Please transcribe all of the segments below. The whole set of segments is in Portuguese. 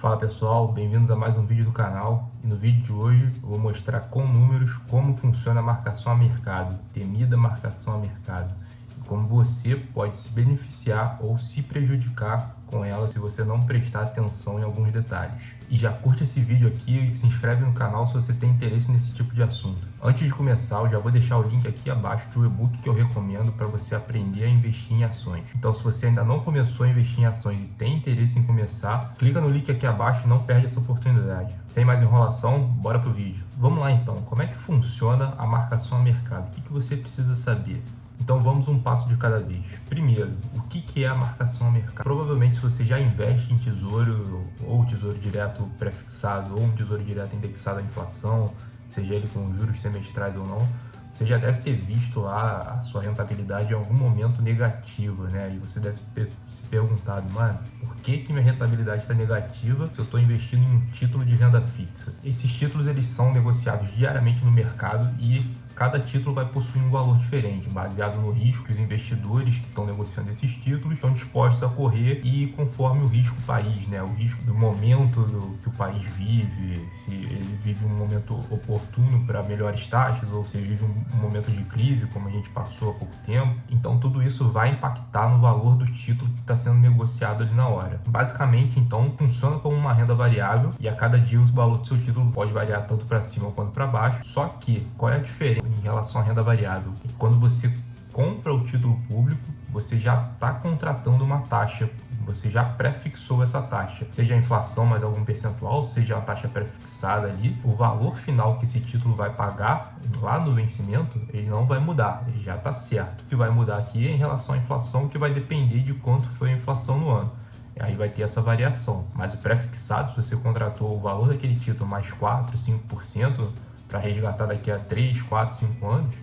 Fala pessoal, bem-vindos a mais um vídeo do canal. E no vídeo de hoje eu vou mostrar com números como funciona a marcação a mercado, temida marcação a mercado, e como você pode se beneficiar ou se prejudicar com ela se você não prestar atenção em alguns detalhes. E já curte esse vídeo aqui e se inscreve no canal se você tem interesse nesse tipo de assunto. Antes de começar, eu já vou deixar o link aqui abaixo de um e-book que eu recomendo para você aprender a investir em ações. Então, se você ainda não começou a investir em ações e tem interesse em começar, clica no link aqui abaixo e não perde essa oportunidade. Sem mais enrolação, bora pro vídeo. Vamos lá então, como é que funciona a marcação a mercado? O que você precisa saber? Então vamos um passo de cada vez. Primeiro, o que é a marcação a mercado? Provavelmente se você já investe em tesouro, ou tesouro direto prefixado, ou um tesouro direto indexado à inflação, seja ele com juros semestrais ou não, você já deve ter visto lá a sua rentabilidade em algum momento negativa, né? E você deve ter se perguntado, mano, por que minha rentabilidade está negativa se eu estou investindo em um título de renda fixa? Esses títulos eles são negociados diariamente no mercado e cada título vai possuir um valor diferente, baseado no risco que os investidores que estão negociando esses títulos estão dispostos a correr e conforme o risco do país, né? O risco do momento que o país vive, se ele vive um momento oportuno para melhores taxas ou se ele vive um momento de crise, como a gente passou há pouco tempo. Então, tudo isso vai impactar no valor do título que está sendo negociado ali na hora. Basicamente, então, funciona como uma renda variável e a cada dia o valor do seu título pode variar tanto para cima quanto para baixo. Só que, qual é a diferença em relação à renda variável? Quando você compra o título público, você já está contratando uma taxa, você já prefixou essa taxa, seja a inflação mais algum percentual, seja a taxa prefixada ali, o valor final que esse título vai pagar lá no vencimento, ele não vai mudar, ele já está certo. O que vai mudar aqui é em relação à inflação, que vai depender de quanto foi a inflação no ano. Aí vai ter essa variação, mas o prefixado, se você contratou o valor daquele título mais 4, 5%, para resgatar daqui a 3, 4, 5 anos,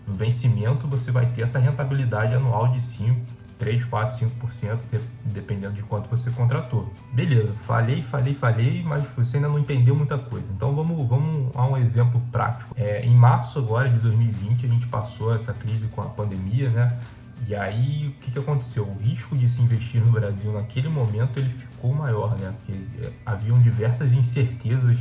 no vencimento você vai ter essa rentabilidade anual de 5, 3, 4, 5%, dependendo de quanto você contratou. Beleza, falei, mas você ainda não entendeu muita coisa. Então vamos a um exemplo prático. Em março agora de 2020, a gente passou essa crise com a pandemia, né? E aí, o que aconteceu? O risco de se investir no Brasil naquele momento, ele ficou maior, né? Porque haviam diversas incertezas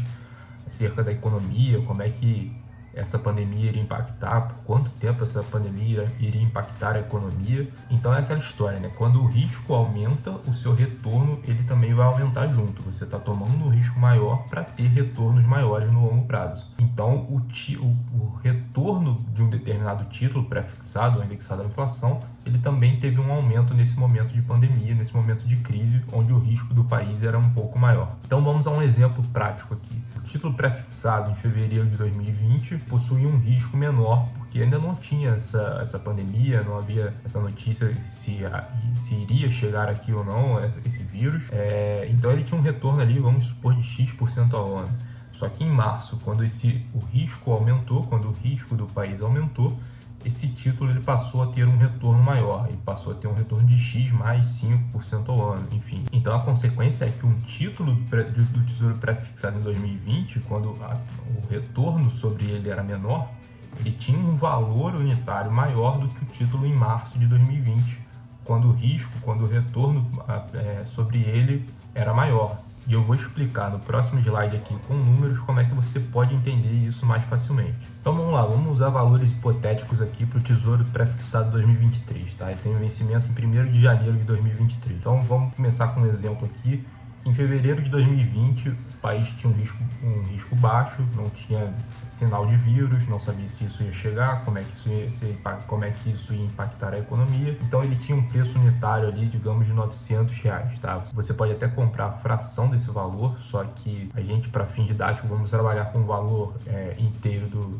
acerca da economia, como é que essa pandemia iria impactar, por quanto tempo essa pandemia iria impactar a economia. Então é aquela história, né? Quando o risco aumenta, o seu retorno ele também vai aumentar junto. Você está tomando um risco maior para ter retornos maiores no longo prazo. Então o retorno de um determinado título pré-fixado ou indexado à inflação, ele também teve um aumento nesse momento de pandemia, nesse momento de crise, onde o risco do país era um pouco maior. Então vamos a um exemplo prático aqui. O título pré-fixado em fevereiro de 2020 possuía um risco menor, porque ainda não tinha essa pandemia, não havia essa notícia se iria chegar aqui ou não esse vírus. Então ele tinha um retorno ali, vamos supor, de X% ao ano. Só que em março, quando o risco aumentou, quando o risco do país aumentou, esse título ele passou a ter um retorno maior, ele passou a ter um retorno de X mais 5% ao ano, enfim. Então a consequência é que um título do Tesouro pré-fixado em 2020, quando o retorno sobre ele era menor, ele tinha um valor unitário maior do que o título em março de 2020, quando o retorno sobre ele era maior. E eu vou explicar no próximo slide aqui com números como é que você pode entender isso mais facilmente. Então vamos lá, vamos usar valores hipotéticos aqui para o Tesouro Prefixado 2023, tá? Ele tem um vencimento em 1º de janeiro de 2023. Então vamos começar com um exemplo aqui. Em fevereiro de 2020, o país tinha um risco baixo, não tinha sinal de vírus, não sabia se isso ia chegar, como é que isso ia impactar a economia. Então ele tinha um preço unitário ali, digamos, de R$900, tá? Você pode até comprar a fração desse valor, só que a gente, para fim didático, vamos trabalhar com o valor inteiro do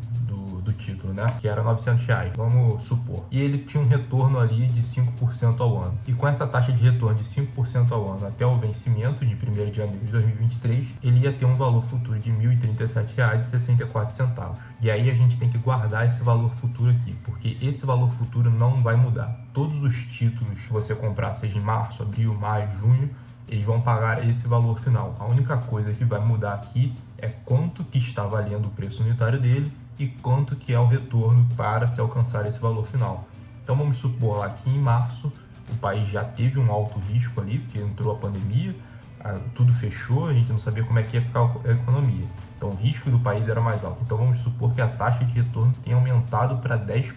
título, né? Que era R$900, vamos supor. E ele tinha um retorno ali de 5% ao ano. E com essa taxa de retorno de 5% ao ano até o vencimento de 1º de janeiro de 2023, ele ia ter um valor futuro de R$ 1.037,64. E aí a gente tem que guardar esse valor futuro aqui, porque esse valor futuro não vai mudar. Todos os títulos que você comprar, seja em março, abril, maio, junho, eles vão pagar esse valor final. A única coisa que vai mudar aqui é quanto que está valendo o preço unitário dele e quanto que é o retorno para se alcançar esse valor final. Então vamos supor lá que em março o país já teve um alto risco ali, porque entrou a pandemia, tudo fechou, a gente não sabia como é que ia ficar a economia. Então o risco do país era mais alto. Então vamos supor que a taxa de retorno tenha aumentado para 10%.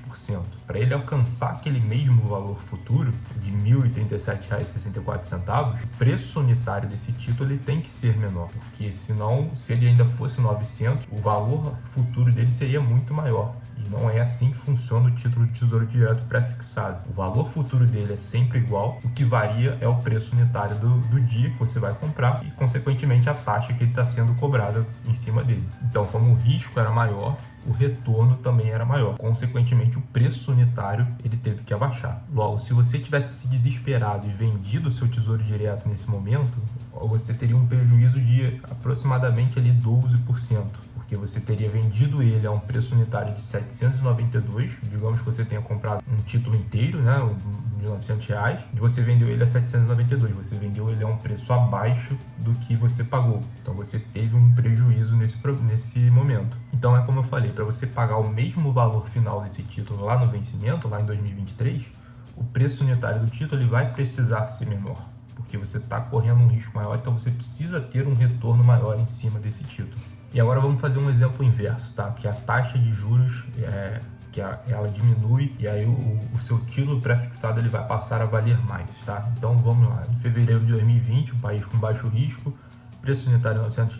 Para ele alcançar aquele mesmo valor futuro de R$ 1.037,64, o preço unitário desse título ele tem que ser menor, porque senão, se ele ainda fosse 900, o valor futuro dele seria muito maior. E não é assim que funciona o título de Tesouro Direto pré-fixado. O valor futuro dele é sempre igual, o que varia é o preço unitário do dia que você vai comprar e, consequentemente, a taxa que ele está sendo cobrada em cima dele. Então, como o risco era maior, o retorno também era maior. Consequentemente, o preço unitário ele teve que abaixar. Logo, se você tivesse se desesperado e vendido o seu Tesouro Direto nesse momento, você teria um prejuízo de aproximadamente ali 12%. Porque você teria vendido ele a um preço unitário de 792, digamos que você tenha comprado um título inteiro, né, de R$900, e você vendeu ele a 792, você vendeu ele a um preço abaixo do que você pagou. Então você teve um prejuízo nesse momento. Então é como eu falei, para você pagar o mesmo valor final desse título lá no vencimento, lá em 2023, o preço unitário do título ele vai precisar ser menor, porque você está correndo um risco maior, então você precisa ter um retorno maior em cima desse título. E agora vamos fazer um exemplo inverso, tá? Que a taxa de juros, ela diminui e aí o seu título pré-fixado ele vai passar a valer mais, tá? Então vamos lá, em fevereiro de 2020, um país com baixo risco, preço unitário R$ 900,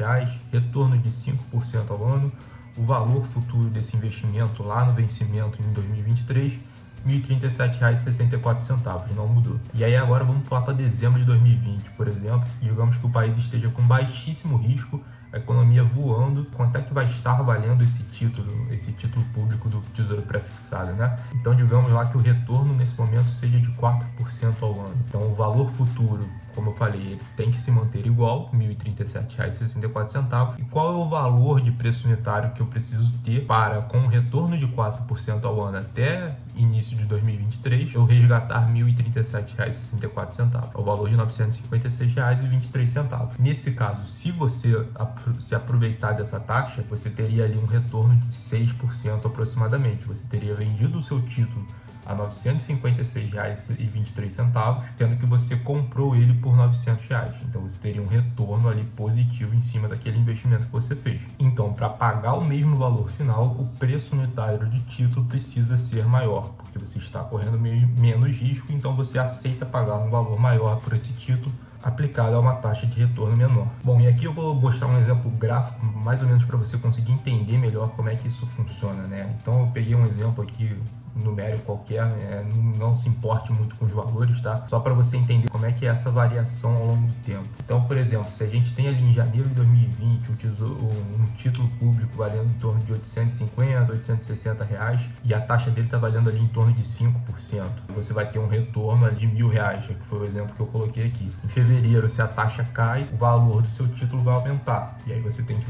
retorno de 5% ao ano, o valor futuro desse investimento lá no vencimento em 2023, R$ 1.037,64, não mudou. E aí agora vamos pular para dezembro de 2020, por exemplo, digamos que o país esteja com baixíssimo risco, a economia voando, quanto é que vai estar valendo esse título público do Tesouro Pré-fixado, né? Então digamos lá que o retorno nesse momento seja de 4% ao ano. Então o valor futuro, como eu falei, ele tem que se manter igual, R$ 1.037,64. E qual é o valor de preço unitário que eu preciso ter para, com um retorno de 4% ao ano até início de 2023, eu resgatar R$ 1.037,64? É o valor de R$ 956,23. Nesse caso, se você se aproveitar dessa taxa, você teria ali um retorno de 6% aproximadamente. Você teria vendido o seu título a R$ 956,23, sendo que você comprou ele por R$ 900. Então você teria um retorno ali positivo em cima daquele investimento que você fez. Então, para pagar o mesmo valor final, o preço unitário de título precisa ser maior, porque você está correndo menos risco, então você aceita pagar um valor maior por esse título aplicado a uma taxa de retorno menor. Bom, e aqui eu vou mostrar um exemplo gráfico, mais ou menos para você conseguir entender melhor como é que isso funciona, né? Então eu peguei um exemplo aqui numérico qualquer, não se importe muito com os valores, tá? Só para você entender como é que é essa variação ao longo do tempo. Então, por exemplo, se a gente tem ali em janeiro de 2020 um título público valendo em torno de R$ 850, R$ 860 reais, e a taxa dele está valendo ali em torno de 5%. Você vai ter um retorno ali de R$ 1.000, que foi o exemplo que eu coloquei aqui. Em fevereiro, se a taxa cai, o valor do seu título vai aumentar. E aí você tem que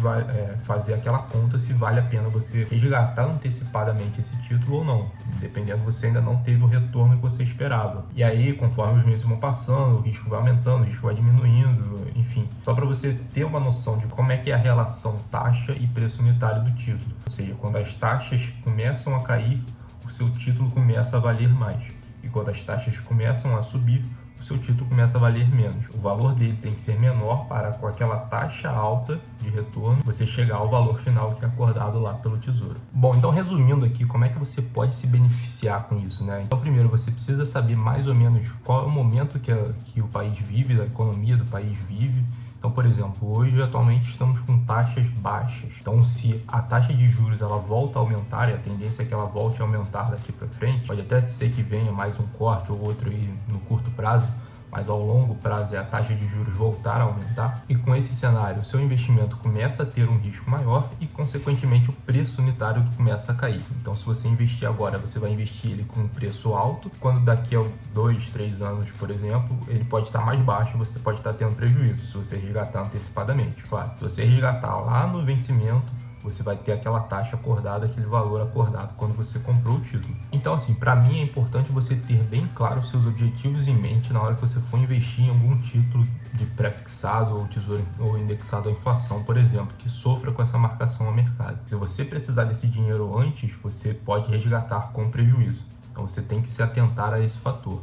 fazer aquela conta se vale a pena você resgatar antecipadamente esse título ou não. Dependendo, você ainda não teve o retorno que você esperava. E aí, conforme os meses vão passando, o risco vai aumentando, o risco vai diminuindo, enfim. Só para você ter uma noção de como é que é a relação taxa e preço unitário do título. Ou seja, quando as taxas começam a cair, o seu título começa a valer mais. E quando as taxas começam a subir, o seu título começa a valer menos. O valor dele tem que ser menor para, com aquela taxa alta de retorno, você chegar ao valor final que é acordado lá pelo Tesouro. Bom, então resumindo aqui, como é que você pode se beneficiar com isso, né? Então, primeiro, você precisa saber mais ou menos qual é o momento que o país vive, a economia do país vive. Então, por exemplo, hoje atualmente estamos com taxas baixas. Então, se a taxa de juros ela volta a aumentar, e a tendência é que ela volte a aumentar daqui para frente, pode até ser que venha mais um corte ou outro aí no curto prazo, mas ao longo prazo é a taxa de juros voltar a aumentar. E com esse cenário, o seu investimento começa a ter um risco maior e, consequentemente, o preço unitário começa a cair. Então, se você investir agora, você vai investir ele com um preço alto. Quando daqui a 2, 3 anos, por exemplo, ele pode estar mais baixo, você pode estar tendo prejuízo se você resgatar antecipadamente. Claro, se você resgatar lá no vencimento, você vai ter aquela taxa acordada, aquele valor acordado quando você comprou o título. Então, assim, para mim é importante você ter bem claro os seus objetivos em mente na hora que você for investir em algum título de pré-fixado ou tesouro ou indexado à inflação, por exemplo, que sofra com essa marcação ao mercado. Se você precisar desse dinheiro antes, você pode resgatar com prejuízo. Então, você tem que se atentar a esse fator.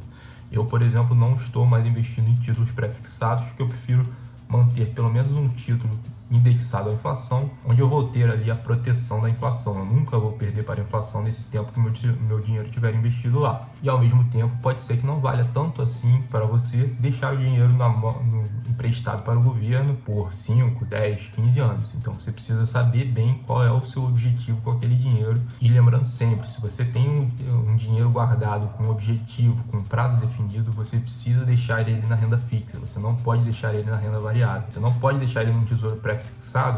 Eu, por exemplo, não estou mais investindo em títulos pré-fixados, porque eu prefiro manter pelo menos um título indexado à inflação, onde eu vou ter ali a proteção da inflação. Eu nunca vou perder para a inflação nesse tempo que meu dinheiro estiver investido lá. E ao mesmo tempo, pode ser que não valha tanto assim para você deixar o dinheiro emprestado para o governo por 5, 10, 15 anos. Então você precisa saber bem qual é o seu objetivo com aquele dinheiro. E lembrando sempre, se você tem um dinheiro guardado com objetivo, com prazo definido, você precisa deixar ele na renda fixa. Você não pode deixar ele na renda variável. Você não pode deixar ele num tesouro pré-fixado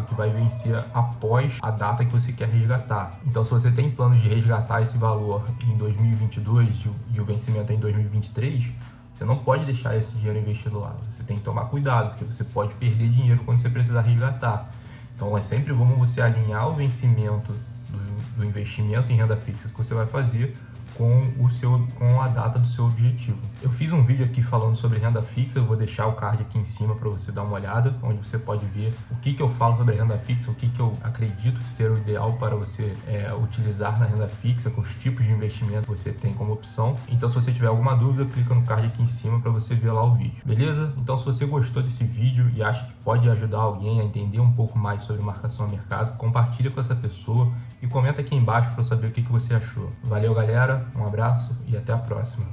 que vai vencer após a data que você quer resgatar. Então, se você tem planos de resgatar esse valor em 2022 e o vencimento é em 2023, você não pode deixar esse dinheiro investido lá. Você tem que tomar cuidado, porque você pode perder dinheiro quando você precisar resgatar. Então, é sempre bom você alinhar o vencimento do investimento em renda fixa que você vai fazer com a data do seu objetivo. Eu fiz um vídeo aqui falando sobre renda fixa, eu vou deixar o card aqui em cima para você dar uma olhada, onde você pode ver o que eu falo sobre renda fixa, o que eu acredito ser o ideal para você utilizar na renda fixa, com os tipos de investimento que você tem como opção. Então, se você tiver alguma dúvida, clica no card aqui em cima para você ver lá o vídeo, beleza? Então, se você gostou desse vídeo e acha que pode ajudar alguém a entender um pouco mais sobre marcação a mercado, compartilha com essa pessoa e comenta aqui embaixo para eu saber o que você achou. Valeu, galera, um abraço e até a próxima.